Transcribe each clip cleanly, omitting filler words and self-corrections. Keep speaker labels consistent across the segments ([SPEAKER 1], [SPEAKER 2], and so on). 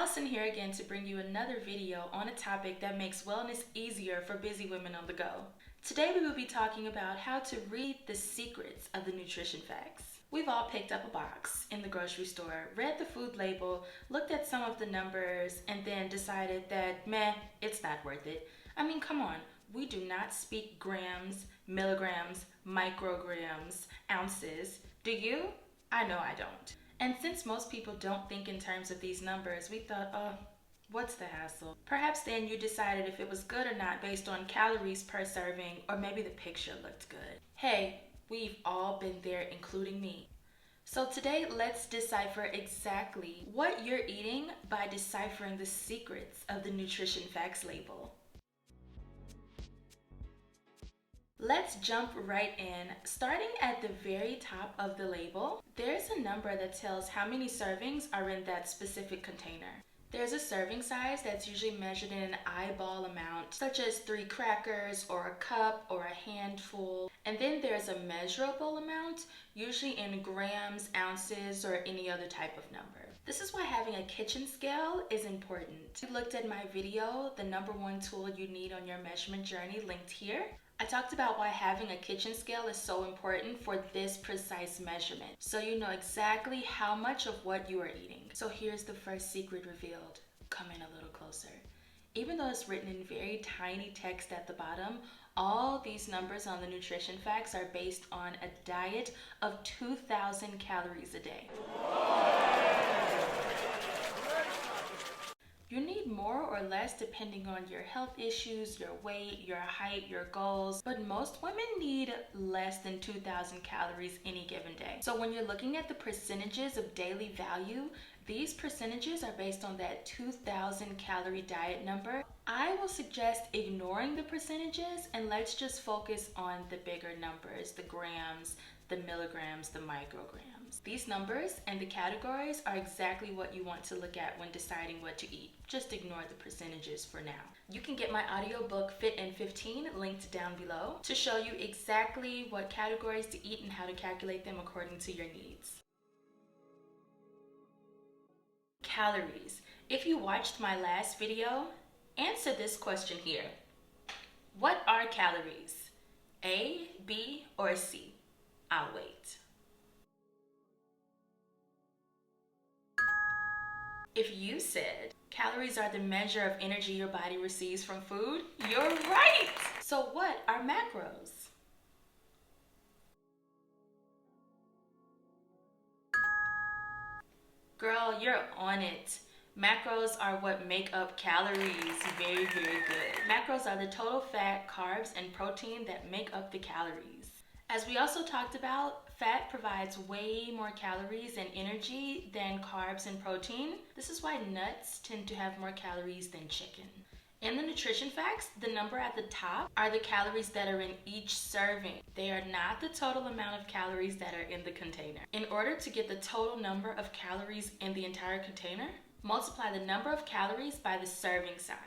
[SPEAKER 1] Allison here again to bring you another video on a topic that makes wellness easier for busy women on the go. Today we will be talking about how to read the secrets of the nutrition facts. We've all picked up a box in the grocery store, read the food label, looked at some of the numbers, and then decided that, meh, it's not worth it. I mean, come on, we do not speak grams, milligrams, micrograms, ounces. Do you? I know I don't. And since most people don't think in terms of these numbers, we thought, what's the hassle? Perhaps then you decided if it was good or not based on calories per serving, or maybe the picture looked good. Hey, we've all been there, including me. So today, let's decipher exactly what you're eating by deciphering the secrets of the nutrition facts label. Let's jump right in. Starting at the very top of the label, there's a number that tells how many servings are in that specific container. There's a serving size that's usually measured in an eyeball amount, such as 3 crackers or a cup or a handful. And then there's a measurable amount, usually in grams, ounces, or any other type of number. This is why having a kitchen scale is important. If you looked at my video, the number 1 tool you need on your measurement journey, linked here, I talked about why having a kitchen scale is so important for this precise measurement, so you know exactly how much of what you are eating. So here's the first secret revealed. Come in a little closer. Even though it's written in very tiny text at the bottom, all these numbers on the nutrition facts are based on a diet of 2,000 calories a day. You need more or less depending on your health issues, your weight, your height, your goals, but most women need less than 2,000 calories any given day. So when you're looking at the percentages of daily value, these percentages are based on that 2,000 calorie diet number. I will suggest ignoring the percentages and let's just focus on the bigger numbers, the grams, the milligrams, the micrograms. These numbers and the categories are exactly what you want to look at when deciding what to eat. Just ignore the percentages for now. You can get my audiobook Fit in 15 linked down below to show you exactly what categories to eat and how to calculate them according to your needs. Calories. If you watched my last video, answer this question here. What are calories? A, B, or C? I'll wait. If you said calories are the measure of energy your body receives from food, you're right! So what are macros? Girl, you're on it. Macros are what make up calories. Very, very good. Macros are the total fat, carbs, and protein that make up the calories. As we also talked about, fat provides way more calories and energy than carbs and protein. This is why nuts tend to have more calories than chicken. In the nutrition facts, the number at the top are the calories that are in each serving. They are not the total amount of calories that are in the container. In order to get the total number of calories in the entire container, multiply the number of calories by the serving size.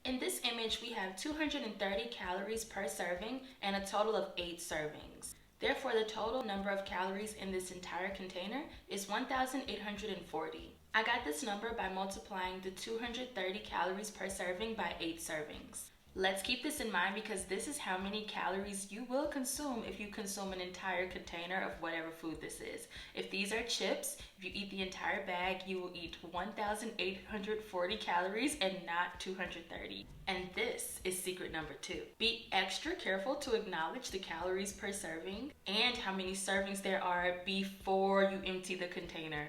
[SPEAKER 1] In this image, we have 230 calories per serving and a total of 8 servings. Therefore, the total number of calories in this entire container is 1,840. I got this number by multiplying the 230 calories per serving by 8 servings. Let's keep this in mind because this is how many calories you will consume if you consume an entire container of whatever food this is. If these are chips, if you eat the entire bag, you will eat 1,840 calories and not 230. And this is secret number 2. Be extra careful to acknowledge the calories per serving and how many servings there are before you empty the container.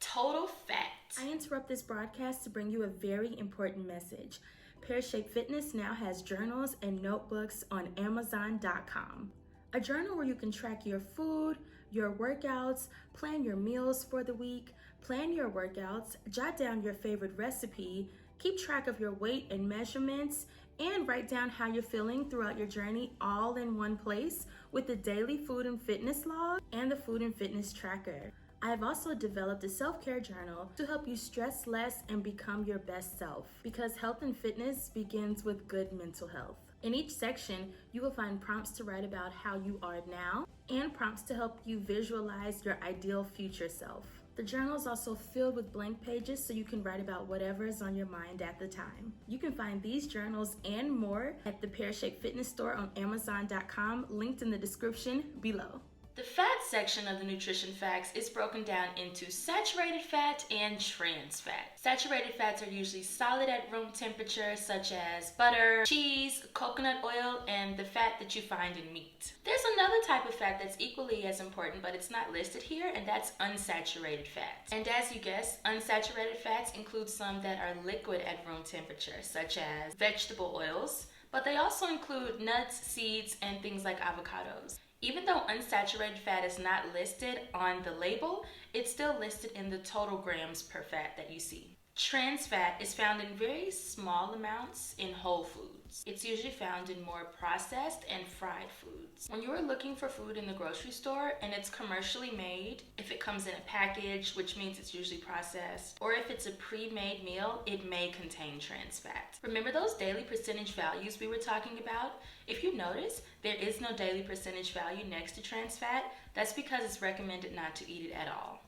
[SPEAKER 1] Total fat. I interrupt this broadcast to bring you a very important message. Pear Shape Fitness now has journals and notebooks on Amazon.com. A journal where you can track your food, your workouts, plan your meals for the week, plan your workouts, jot down your favorite recipe, keep track of your weight and measurements, and write down how you're feeling throughout your journey all in one place with the daily food and fitness log and the food and fitness tracker. I have also developed a self-care journal to help you stress less and become your best self because health and fitness begins with good mental health. In each section, you will find prompts to write about how you are now and prompts to help you visualize your ideal future self. The journal is also filled with blank pages so you can write about whatever is on your mind at the time. You can find these journals and more at the Pear Shaped Fitness store on Amazon.com, linked in the description below. The fat section of the nutrition facts is broken down into saturated fat and trans fat. Saturated fats are usually solid at room temperature, such as butter, cheese, coconut oil, and the fat that you find in meat. There's another type of fat that's equally as important, but it's not listed here, and that's unsaturated fats. And as you guessed, unsaturated fats include some that are liquid at room temperature, such as vegetable oils, but they also include nuts, seeds, and things like avocados. Even though unsaturated fat is not listed on the label, it's still listed in the total grams per fat that you see. Trans fat is found in very small amounts in whole foods. It's usually found in more processed and fried foods. When you are looking for food in the grocery store and it's commercially made, if it comes in a package, which means it's usually processed, or if it's a pre-made meal, it may contain trans fat. Remember those daily percentage values we were talking about? If you notice, there is no daily percentage value next to trans fat. That's because it's recommended not to eat it at all.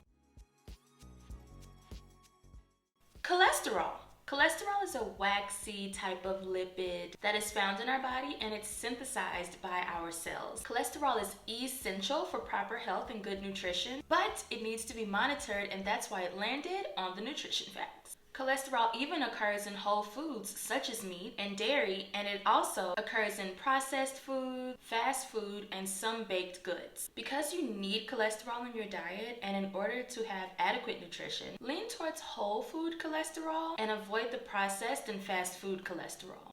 [SPEAKER 1] Cholesterol. Cholesterol is a waxy type of lipid that is found in our body, and it's synthesized by our cells. Cholesterol is essential for proper health and good nutrition, but it needs to be monitored, and that's why it landed on the nutrition facts. Cholesterol even occurs in whole foods such as meat and dairy, and it also occurs in processed food, fast food, and some baked goods. Because you need cholesterol in your diet, and in order to have adequate nutrition, lean towards whole food cholesterol and avoid the processed and fast food cholesterol.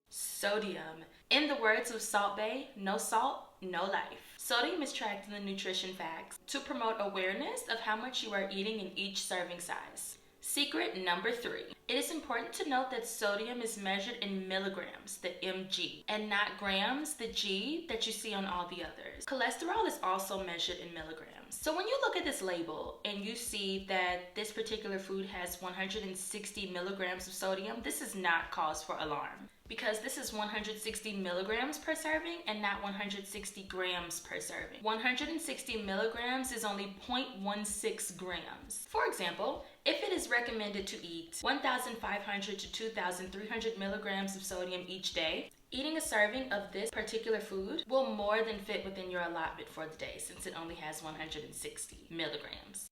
[SPEAKER 1] Sodium. In the words of Salt Bae, no salt, no life. Sodium is tracked in the nutrition facts to promote awareness of how much you are eating in each serving size. Secret number 3. It is important to note that sodium is measured in milligrams, the mg, and not grams, the g, that you see on all the others. Cholesterol is also measured in milligrams. So when you look at this label and you see that this particular food has 160 milligrams of sodium, this is not cause for alarm, because this is 160 milligrams per serving and not 160 grams per serving. 160 milligrams is only 0.16 grams. For example, if it is recommended to eat 1,500 to 2,300 milligrams of sodium each day, eating a serving of this particular food will more than fit within your allotment for the day, since it only has 160 milligrams.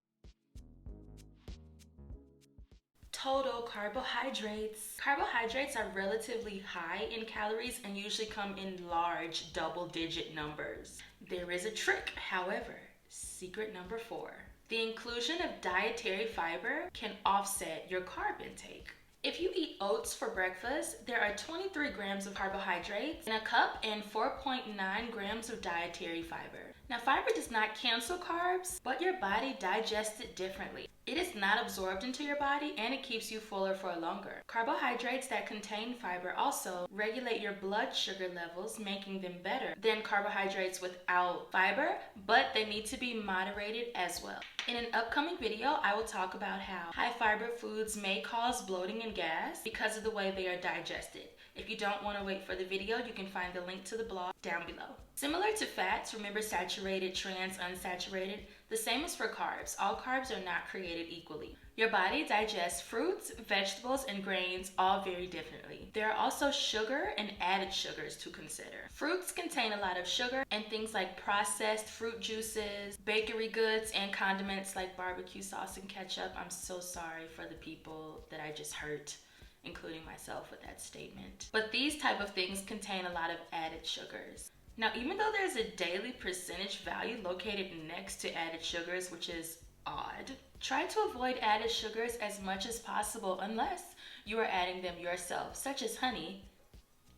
[SPEAKER 1] Total carbohydrates. Carbohydrates are relatively high in calories and usually come in large double-digit numbers. There is a trick, however. Secret number 4. The inclusion of dietary fiber can offset your carb intake. If you eat oats for breakfast, there are 23 grams of carbohydrates in a cup and 4.9 grams of dietary fiber. Now, fiber does not cancel carbs, but your body digests it differently. It is not absorbed into your body, and it keeps you fuller for longer. Carbohydrates that contain fiber also regulate your blood sugar levels, making them better than carbohydrates without fiber, but they need to be moderated as well. In an upcoming video, I will talk about how high fiber foods may cause bloating and gas because of the way they are digested. If you don't want to wait for the video, you can find the link to the blog down below. Similar to fats, remember saturated, trans, unsaturated? The same is for carbs. All carbs are not created equally. Your body digests fruits, vegetables, and grains all very differently. There are also sugar and added sugars to consider. Fruits contain a lot of sugar, and things like processed fruit juices, bakery goods, and condiments like barbecue sauce and ketchup. I'm so sorry for the people that I just hurt, including myself with that statement. But these type of things contain a lot of added sugars. Now, even though there's a daily percentage value located next to added sugars, which is odd, try to avoid added sugars as much as possible unless you are adding them yourself, such as honey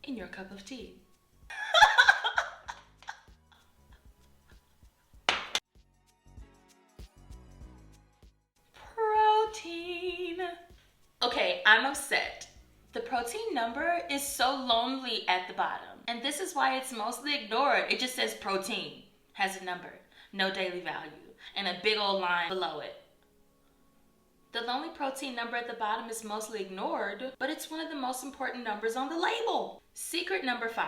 [SPEAKER 1] in your cup of tea. Protein. Okay, I'm upset. The protein number is so lonely at the bottom, and this is why it's mostly ignored. It just says protein, has a number, no daily value, and a big old line below it. The lonely protein number at the bottom is mostly ignored, but it's one of the most important numbers on the label. Secret number 5.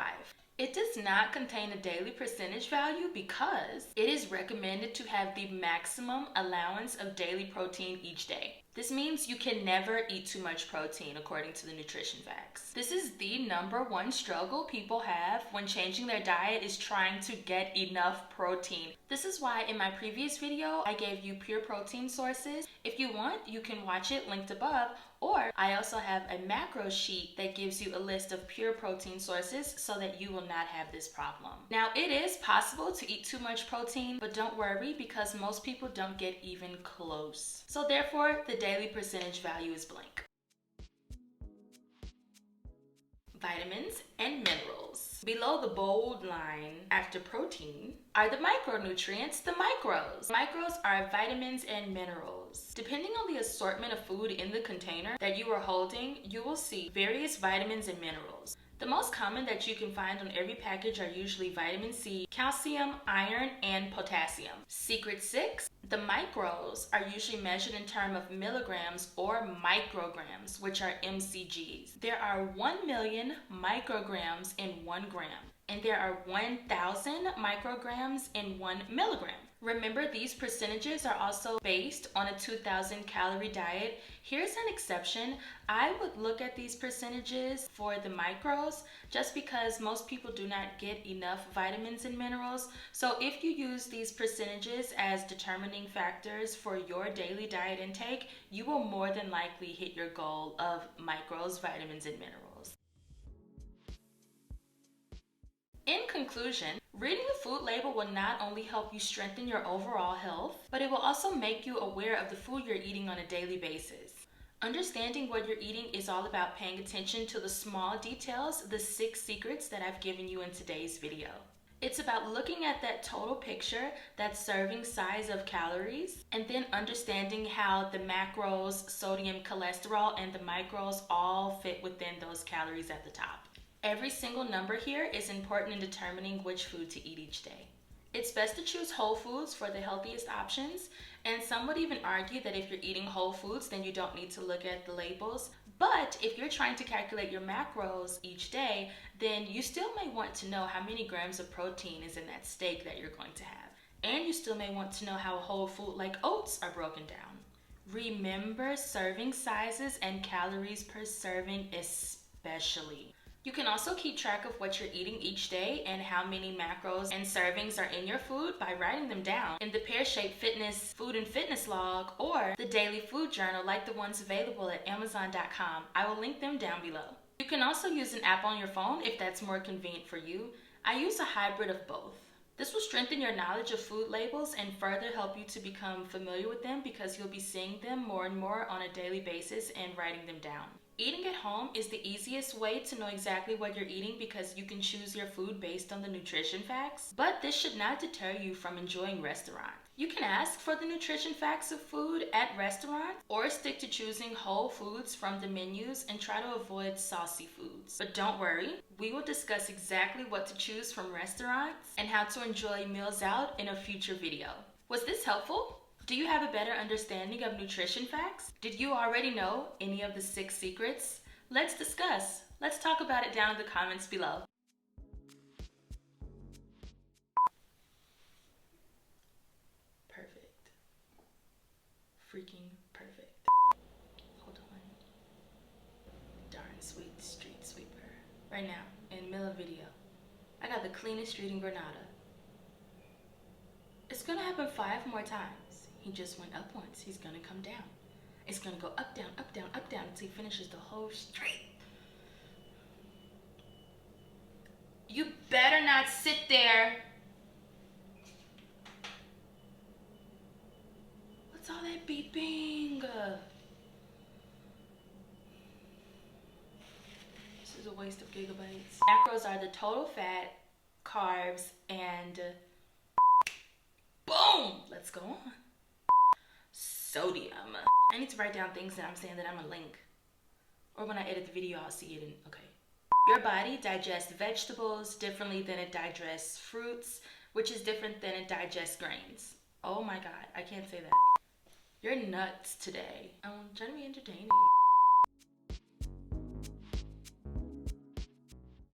[SPEAKER 1] It does not contain a daily percentage value because it is recommended to have the maximum allowance of daily protein each day. This means you can never eat too much protein according to the nutrition facts. This is the number one struggle people have when changing their diet, is trying to get enough protein. This is why in my previous video, I gave you pure protein sources. If you want, you can watch it linked above, or I also have a macro sheet that gives you a list of pure protein sources so that you will not have this problem. Now, it is possible to eat too much protein, but don't worry because most people don't get even close. So therefore, the daily percentage value is blank. Vitamins and minerals. Below the bold line after protein are the micronutrients, the micros. Micros are vitamins and minerals. Depending on the assortment of food in the container that you are holding, you will see various vitamins and minerals. The most common that you can find on every package are usually vitamin C, calcium, iron, and potassium. Secret 6, the micros are usually measured in terms of milligrams or micrograms, which are mcgs. There are 1 million micrograms in 1 gram, and there are 1,000 micrograms in 1 milligram. Remember, these percentages are also based on a 2,000 calorie diet. Here's an exception. I would look at these percentages for the micros just because most people do not get enough vitamins and minerals. So if you use these percentages as determining factors for your daily diet intake, you will more than likely hit your goal of micros, vitamins, and minerals. In conclusion, reading the food label will not only help you strengthen your overall health, but it will also make you aware of the food you're eating on a daily basis. Understanding what you're eating is all about paying attention to the small details, the 6 secrets that I've given you in today's video. It's about looking at that total picture, that serving size of calories, and then understanding how the macros, sodium, cholesterol, and the micros all fit within those calories at the top. Every single number here is important in determining which food to eat each day. It's best to choose whole foods for the healthiest options, and some would even argue that if you're eating whole foods, then you don't need to look at the labels. But if you're trying to calculate your macros each day, then you still may want to know how many grams of protein is in that steak that you're going to have. And you still may want to know how a whole food like oats are broken down. Remember serving sizes and calories per serving especially. You can also keep track of what you're eating each day and how many macros and servings are in your food by writing them down in the Pear-Shaped Fitness Food and Fitness Log or the Daily Food Journal like the ones available at Amazon.com. I will link them down below. You can also use an app on your phone if that's more convenient for you. I use a hybrid of both. This will strengthen your knowledge of food labels and further help you to become familiar with them because you'll be seeing them more and more on a daily basis and writing them down. Eating at home is the easiest way to know exactly what you're eating because you can choose your food based on the nutrition facts. But this should not deter you from enjoying restaurants. You can ask for the nutrition facts of food at restaurants or stick to choosing whole foods from the menus and try to avoid saucy foods. But don't worry, we will discuss exactly what to choose from restaurants and how to enjoy meals out in a future video. Was this helpful? Do you have a better understanding of nutrition facts? Did you already know any of the 6 secrets? Let's discuss. Let's talk about it down in the comments below. Perfect. Freaking perfect. Hold on. Darn sweet street sweeper. Right now, in the middle of video, I got the cleanest street in Granada. It's gonna happen 5 more times. He just went up once. He's gonna come down. It's gonna go up, down, up, down, up, down until he finishes the whole street. You better not sit there. What's all that beeping? This is a waste of gigabytes. Macros are the total fat, carbs, and boom! Let's go on. Sodium. I need to write down things that I'm saying that I'm gonna link. Or when I edit the video, I'll see it in, okay. Your body digests vegetables differently than it digests fruits, which is different than it digests grains. Oh my God, I can't say that. You're nuts today. I'm trying to be entertaining.